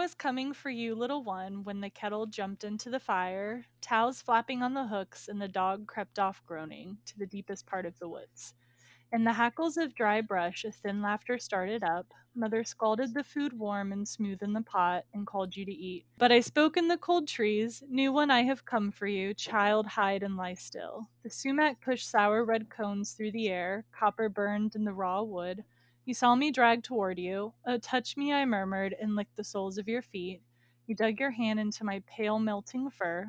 was coming for you, little one, when the kettle jumped into the fire, towels flapping on the hooks, and the dog crept off groaning to the deepest part of the woods. In the hackles of dry brush, a thin laughter started up. Mother scalded the food warm and smooth in the pot, and called you to eat. But I spoke in the cold trees, new one I have come for you, child, hide and lie still. The sumac pushed sour red cones through the air, copper burned in the raw wood. You saw me drag toward you. Oh, touch me, I murmured, and licked the soles of your feet. You dug your hand into my pale melting fur.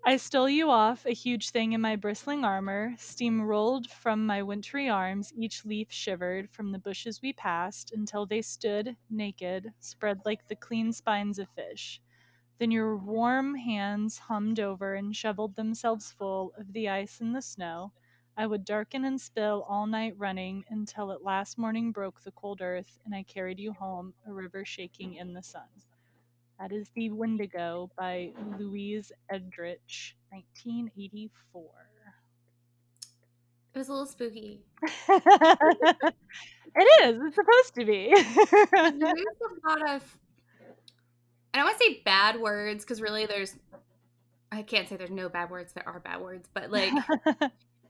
I stole you off, a huge thing in my bristling armor. Steam rolled from my wintry arms, each leaf shivered from the bushes we passed, until they stood, naked, spread like the clean spines of fish. Then your warm hands hummed over and shoveled themselves full of the ice and the snow. I would darken and spill all night running until at last morning broke the cold earth, and I carried you home, a river shaking in the sun. That is The Wendigo by Louise Edrich, 1984. It was a little spooky. It is. It's supposed to be. There's a lot of, I don't want to say bad words, because really I can't say there's no bad words. There are bad words, but like,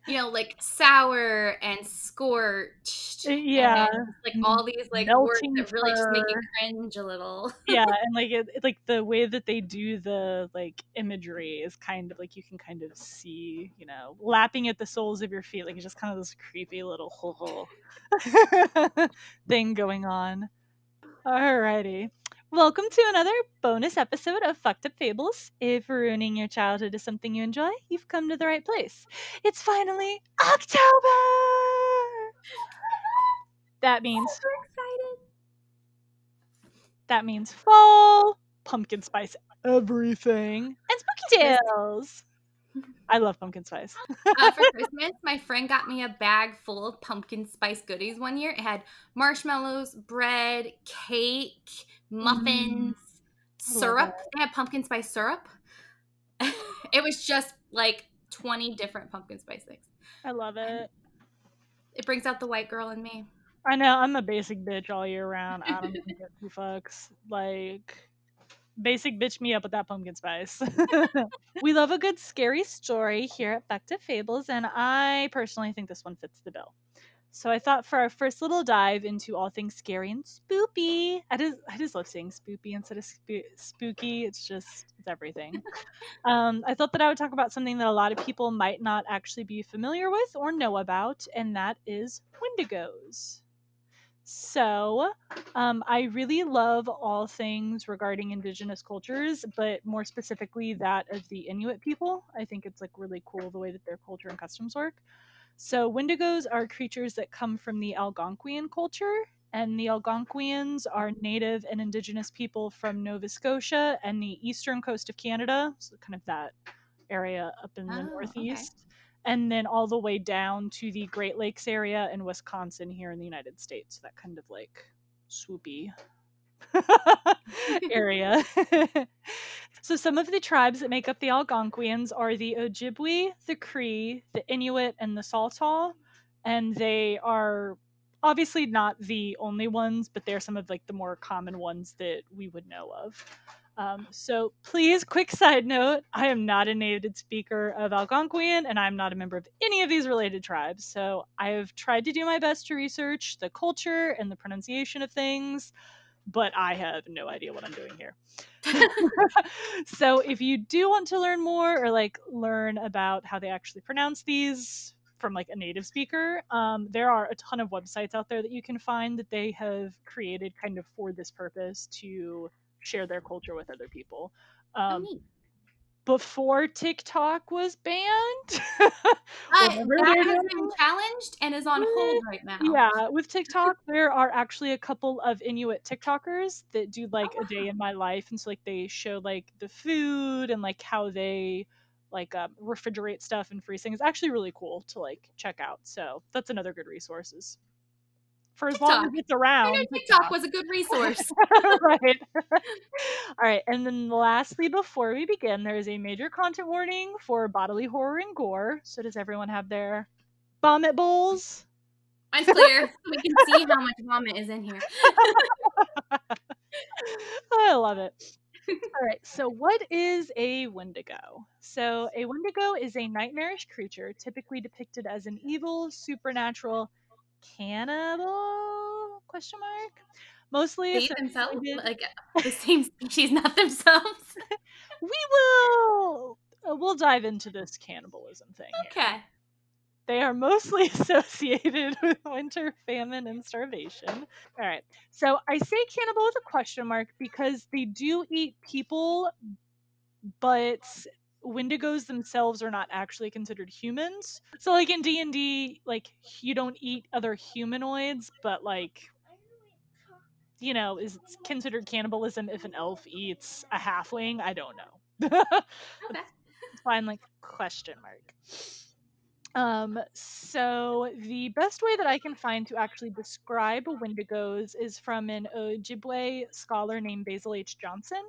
like sour and scorched. Yeah. And like all these like words that really just make you cringe a little. Yeah, and like like the way that they do the like imagery is kind of like you can kind of see, lapping at the soles of your feet, like it's just kind of this creepy little thing going on. Alrighty. Welcome to another bonus episode of Fucked Up Fables. If ruining your childhood is something you enjoy, you've come to the right place. It's finally October! That means... So excited. That means fall, pumpkin spice everything, and spooky tales. I love pumpkin spice. For Christmas, my friend got me a bag full of pumpkin spice goodies one year. It had marshmallows, bread, cake, muffins, syrup. They had pumpkin spice syrup. It was just like 20 different pumpkin spice things. I love it. It brings out the white girl in me. I know, I'm a basic bitch all year round. I don't give two fucks. Like, basic bitch me up with that pumpkin spice. We love a good scary story here at Fucked Up Fables, and I personally think this one fits the bill. So I thought for our first little dive into all things scary and spoopy, I just love saying spoopy instead of spooky. It's everything. I thought that I would talk about something that a lot of people might not actually be familiar with or know about, and that is wendigos. So, I really love all things regarding indigenous cultures, but more specifically that of the Inuit people. I think it's like really cool the way that their culture and customs work. So, wendigos are creatures that come from the Algonquian culture, and the Algonquians are native and indigenous people from Nova Scotia and the eastern coast of Canada, so kind of that area up in the northeast. Okay. And then all the way down to the Great Lakes area in Wisconsin here in the United States. That kind of like swoopy area. So some of the tribes that make up the Algonquians are the Ojibwe, the Cree, the Inuit, and the Saulteaux. And they are obviously not the only ones, but they're some of like the more common ones that we would know of. So please, quick side note, I am not a native speaker of Algonquian, and I'm not a member of any of these related tribes. So I have tried to do my best to research the culture and the pronunciation of things, but I have no idea what I'm doing here. So if you do want to learn more or like learn about how they actually pronounce these from like a native speaker, there are a ton of websites out there that you can find that they have created kind of for this purpose to share their culture with other people. Before TikTok was banned, that has been challenged and is on hold right now. Yeah, with TikTok, there are actually a couple of Inuit TikTokers that do like a day in my life, and so like they show like the food and like how they like refrigerate stuff and freeze things. It's actually really cool to like check out. So that's another good resources. For as long as it's around. I know TikTok was a good resource. Right. All right. And then lastly, before we begin, there is a major content warning for bodily horror and gore. So does everyone have their vomit bowls? Mine's clear, so we can see how much vomit is in here. I love it. All right, so what is a wendigo? So a wendigo is a nightmarish creature typically depicted as an evil, supernatural cannibal? Question mark. Mostly They themselves, associated. like the same species, not themselves. We will. We'll dive into this cannibalism thing here. Okay. They are mostly associated with winter famine and starvation. All right. So I say cannibal with a question mark because they do eat people, but wendigos themselves are not actually considered humans. So like in D&D, like you don't eat other humanoids, but like is it considered cannibalism if an elf eats a halfling? I don't know. Okay. It's fine, like question mark. So the best way that I can find to actually describe wendigos is from an Ojibwe scholar named Basil H. Johnson.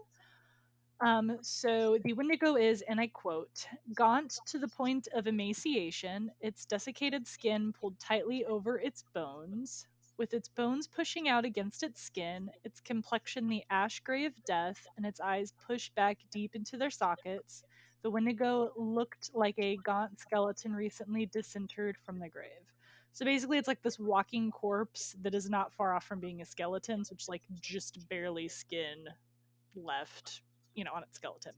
So the wendigo is, and I quote, gaunt to the point of emaciation, its desiccated skin pulled tightly over its bones, with its bones pushing out against its skin, its complexion the ash gray of death, and its eyes pushed back deep into their sockets. The wendigo looked like a gaunt skeleton recently disinterred from the grave. So basically, it's like this walking corpse that is not far off from being a skeleton, so it's like just barely skin left, on its skeleton.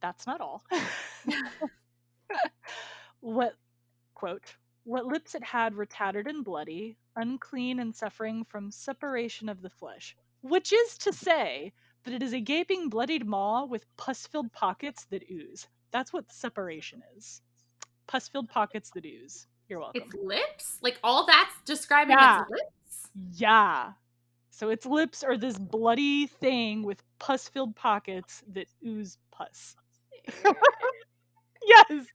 That's not all. What, quote, what lips it had were tattered and bloody, unclean and suffering from separation of the flesh, which is to say that it is a gaping, bloodied maw with pus filled pockets that ooze. That's what separation is. Pus filled pockets that ooze. You're Its welcome. lips? Like all that's describing its Yeah. lips? Yeah. So its lips are this bloody thing with pus filled pockets that ooze pus. Yes.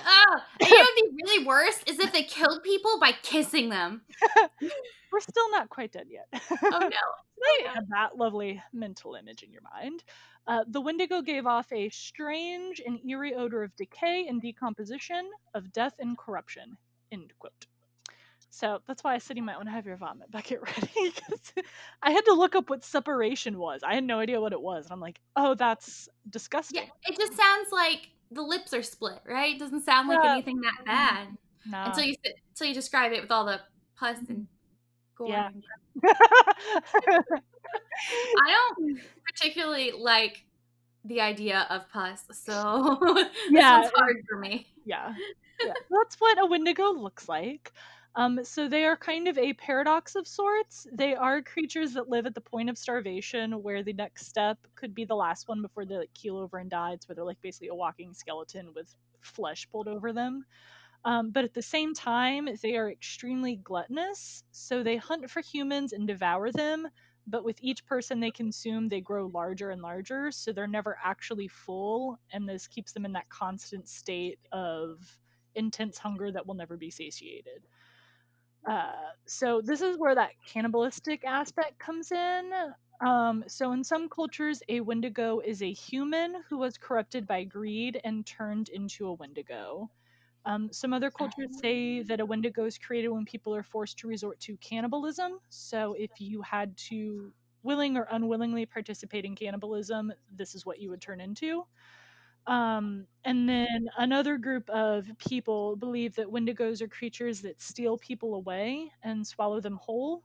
Oh, and you know what would be really worse is if they killed people by kissing them. We're still not quite dead yet. Oh no. Oh They no. had that lovely mental image in your mind. The wendigo gave off a strange and eerie odor of decay and decomposition, of death and corruption. End quote. So that's why I said you might want to have your vomit bucket ready. 'Cause I had to look up what separation was. I had no idea what it was. And I'm like, oh, that's Yeah, disgusting. it just sounds like the lips are split, right? It doesn't sound like Yeah. anything that Mm, bad nah. until you describe it with all the pus Mhm. and gore Yeah. and I don't particularly like the idea of pus, so this Yeah. one's hard for me. Yeah. Yeah. That's what a wendigo looks like. So they are kind of a paradox of sorts. They are creatures that live at the point of starvation, where the next step could be the last one before they like keel over and die. It's where they're like basically a walking skeleton with flesh pulled over them. But at the same time, they are extremely gluttonous, so they hunt for humans and devour them. But with each person they consume, they grow larger and larger, so they're never actually full, and this keeps them in that constant state of intense hunger that will never be satiated. So this is where that cannibalistic aspect comes in. So in some cultures, a wendigo is a human who was corrupted by greed and turned into a wendigo. Some other cultures say that a wendigo is created when people are forced to resort to cannibalism. So if you had to willing or unwillingly participate in cannibalism, this is what you would turn into. And then another group of people believe that wendigos are creatures that steal people away and swallow them whole.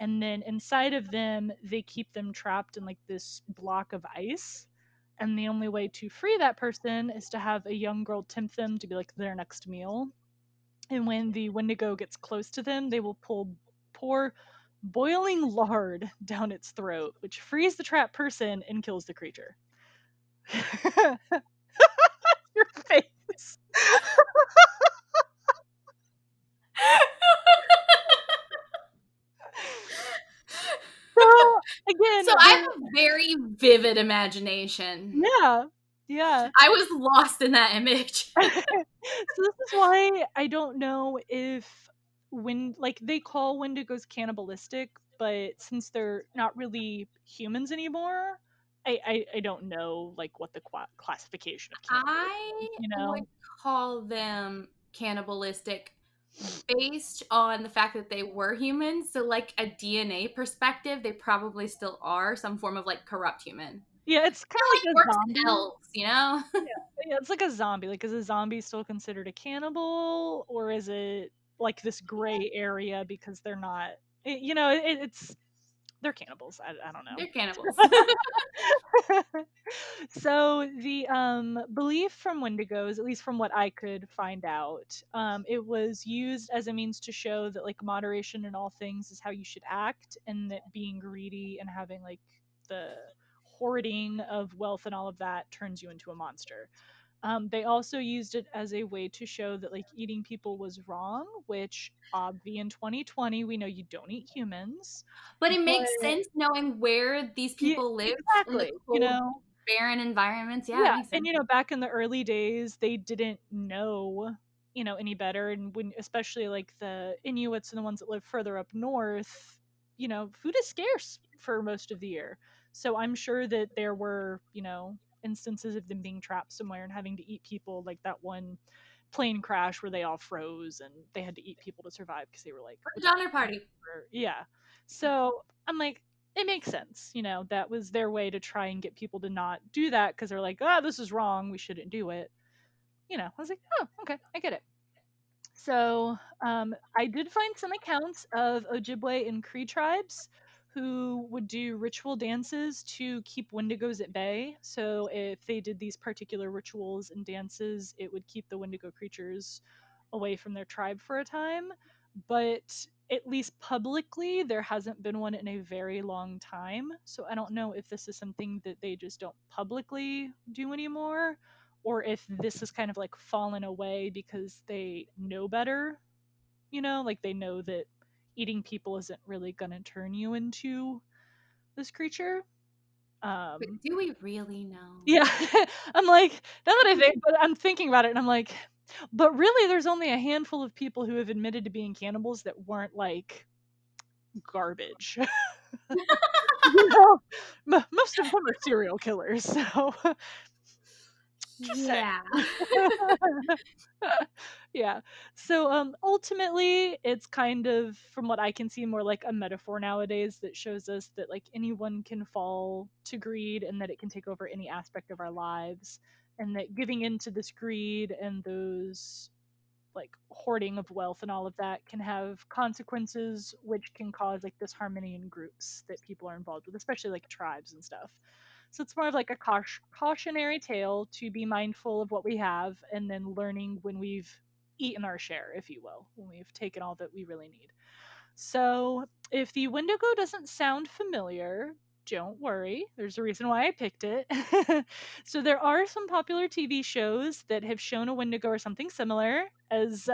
And then inside of them, they keep them trapped in like this block of ice. And the only way to free that person is to have a young girl tempt them to be like their next meal. And when the wendigo gets close to them, they will pour boiling lard down its throat, which frees the trapped person and kills the creature. Your face. So again, So I have a very vivid imagination. yeah, yeah. I was lost in that image. So this is why I don't know if when like they call wendigos cannibalistic, but since they're not really humans anymore, I don't know like what the classification of cannibalism I is, would call them cannibalistic based on the fact that they were humans. So, like a DNA perspective, they probably still are some form of like corrupt human. Yeah, it's kind of It like a works in zombie. elves, you know? Yeah, yeah, it's like a zombie. Like, is a zombie still considered a cannibal, or is it like this gray area because they're not? It's they're cannibals. I don't know. They're cannibals. So the belief from Wendigos, at least from what I could find out, it was used as a means to show that like moderation in all things is how you should act, and that being greedy and having like the hoarding of wealth and all of that turns you into a monster. They also used it as a way to show that like eating people was wrong, which obvi in 2020 we know you don't eat humans, But it but makes sense knowing where these yeah, people live in the exactly, cold, barren environments. Yeah, it yeah, makes and sense. back in the early days, they didn't know, any better, and when especially like the Inuits and the ones that live further up north, food is scarce for most of the year. So I'm sure that there were, instances of them being trapped somewhere and having to eat people, like that one plane crash where they all froze and they had to eat people to survive because they were like For the adapted. Donner Party. Yeah. So I'm like, it makes sense. That was their way to try and get people to not do that because they're like, ah, this is wrong. We shouldn't do it. I was like, oh, okay, I get it. So I did find some accounts of Ojibwe and Cree tribes who would do ritual dances to keep Wendigos at bay. So if they did these particular rituals and dances, it would keep the Wendigo creatures away from their tribe for a time. But at least publicly, there hasn't been one in a very long time. So I don't know if this is something that they just don't publicly do anymore, or if this is kind of like fallen away because they know better, like they know that eating people isn't really going to turn you into this creature. But um do we really know? yeah. I'm like, now that I think, but I'm thinking about it and I'm like, but really there's only a handful of people who have admitted to being cannibals that weren't like garbage. Most of them are serial killers, so just Yeah. yeah. So ultimately it's kind of, from what I can see, more like a metaphor nowadays that shows us that like anyone can fall to greed and that it can take over any aspect of our lives, and that giving into this greed and those like hoarding of wealth and all of that can have consequences which can cause like disharmony in groups that people are involved with, especially like tribes and stuff. So it's more of like a cautionary tale to be mindful of what we have, and then learning when we've eaten our share, if you will, when we've taken all that we really need. So, if the Wendigo doesn't sound familiar, don't worry. There's a reason why I picked it. So, there are some popular TV shows that have shown a Wendigo or something similar. As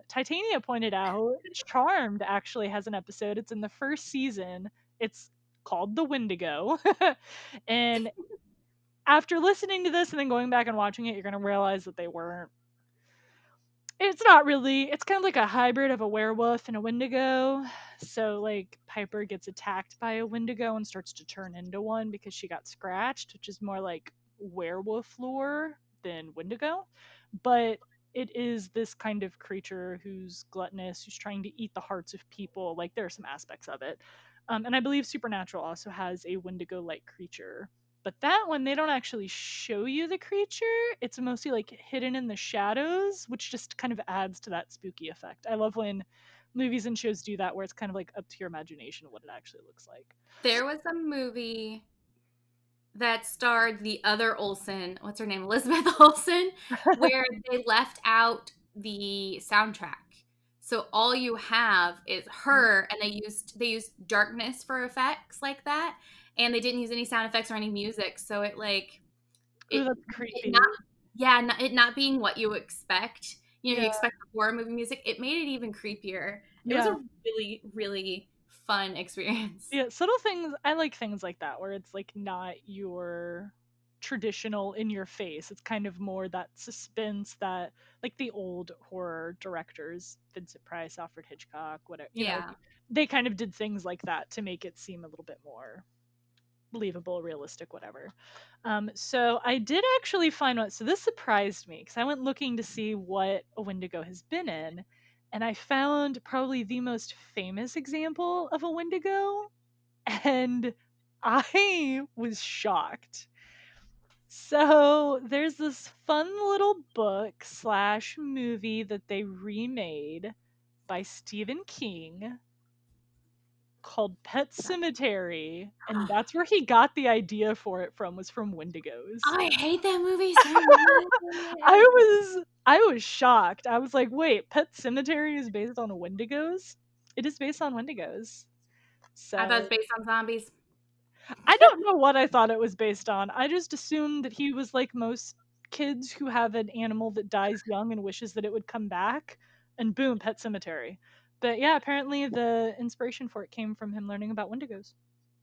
Titania pointed out, Charmed actually has an episode. It's in the first season. It's called The Wendigo. And after listening to this and then going back and watching it, you're going to realize that they weren't, it's not really, it's kind of like a hybrid of a werewolf and a wendigo. So like Piper gets attacked by a wendigo and starts to turn into one because she got scratched, which is more like werewolf lore than wendigo. But it is this kind of creature who's gluttonous, who's trying to eat the hearts of people. Like there are some aspects of it. And I believe Supernatural also has a wendigo like creature, but that one, they don't actually show you the creature. It's mostly like hidden in the shadows, which just kind of adds to that spooky effect. I love when movies and shows do that, where it's kind of like up to your imagination what it actually looks like. There was a movie that starred the other Olsen, what's her name, Elizabeth Olsen, where they left out the soundtrack. So all you have is her, and they used darkness for effects like that, and they didn't use any sound effects or any music. So it like Ooh, it that's it creepy. not yeah not, it not being what you expect. Yeah, You expect the horror movie music. It made it even creepier. It was yeah. a really really fun experience. Yeah, subtle things. I like things like that where it's like not your traditional in your face. It's kind of more that suspense that like the old horror directors, Vincent Price, Alfred Hitchcock, whatever, Yeah. they kind of did things like that to make it seem a little bit more believable, realistic, whatever. So I did actually find one. So this surprised me because I went looking to see what a Wendigo has been in, and I found probably the most famous example of a Wendigo, and I was shocked. So there's this fun little book slash movie that they remade by Stephen King called Pet Cemetery, and that's where he got the idea for it from, was from Wendigos. I hate that movie so much. I was shocked. I was like, "Wait, Pet Cemetery is based on Wendigos?" It is based on Wendigos. I thought So it's based on zombies. I don't know what I thought it was based on. I just assumed that he was like most kids who have an animal that dies young and wishes that it would come back, and boom, Pet Cemetery. But yeah, apparently the inspiration for it came from him learning about Wendigos.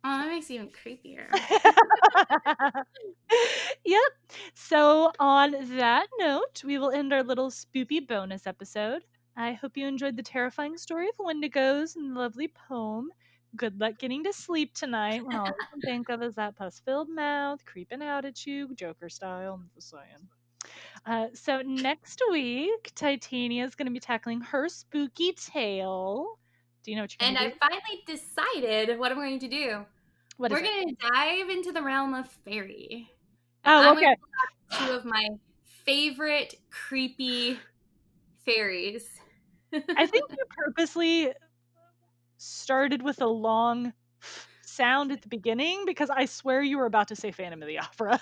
Oh, that makes it even creepier. Yep. So, on that note, we will end our little spoopy bonus episode. I hope you enjoyed the terrifying story of Wendigos and the lovely poem. Good luck getting to sleep tonight when all you can think of is that pus filled mouth creeping out at you, Joker style. I'm just saying. So, next week, Titania is going to be tackling her spooky tale. Do you know what you're going And to I do? finally decided what I'm going to do. What is We're it? going to dive into the realm of fairy. And Oh, I'm going okay. to pull out two of my favorite creepy fairies. I think you purposely started with a long sound at the beginning because I swear you were about to say Phantom of the Opera.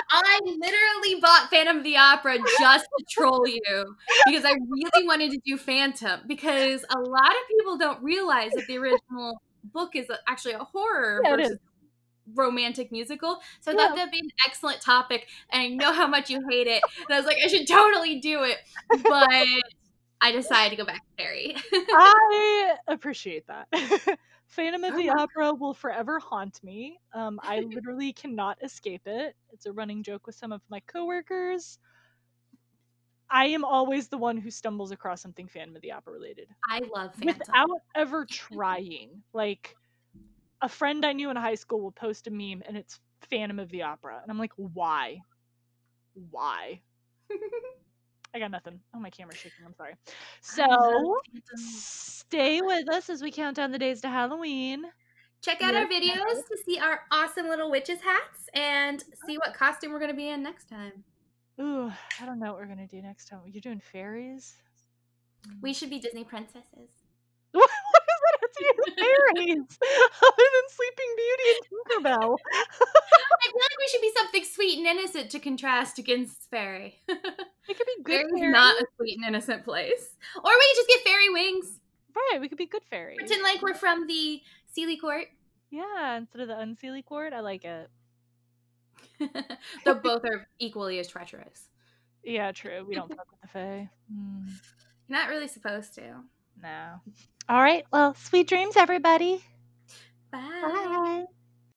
I literally bought Phantom of the Opera just to troll you because I really wanted to do Phantom because a lot of people don't realize that the original book is actually a horror Yeah, it is. versus romantic musical. So I thought Yeah. that'd be an excellent topic, and I know how much you hate it. And I was like, I should totally do it, but I decided to go back to fairy. I appreciate that. Phantom of You're the welcome. Opera will forever haunt me. I literally cannot escape it. It's a running joke with some of my coworkers. I am always the one who stumbles across something Phantom of the Opera related I love Phantom. without ever trying. Like, a friend I knew in high school will post a meme and it's Phantom of the Opera. And I'm like, why? Why? I got nothing. Oh, my camera's shaking. I'm sorry. I love So Phantom. stay with us as we count down the days to Halloween. Check out our Yes. videos to see our awesome little witches hats and see what costume we're going to be in next time. Ooh, I don't know what we're gonna do next time. You're doing fairies? We should be Disney princesses. What is that have to do with fairies? Other than Sleeping Beauty and Tinkerbell. I feel like we should be something sweet and innocent to contrast against fairy. We could be good Fairy's fairies. not a sweet and innocent place. Or we could just get fairy wings. Right, we could be good fairies. Pretend like we're from the Sealy Court. Yeah, instead of the unseelie cord, I like it. Though both are equally as treacherous. Yeah, true. We don't fuck with the fae. You're not really supposed to. No. All right. Well, sweet dreams, everybody. Bye. Bye.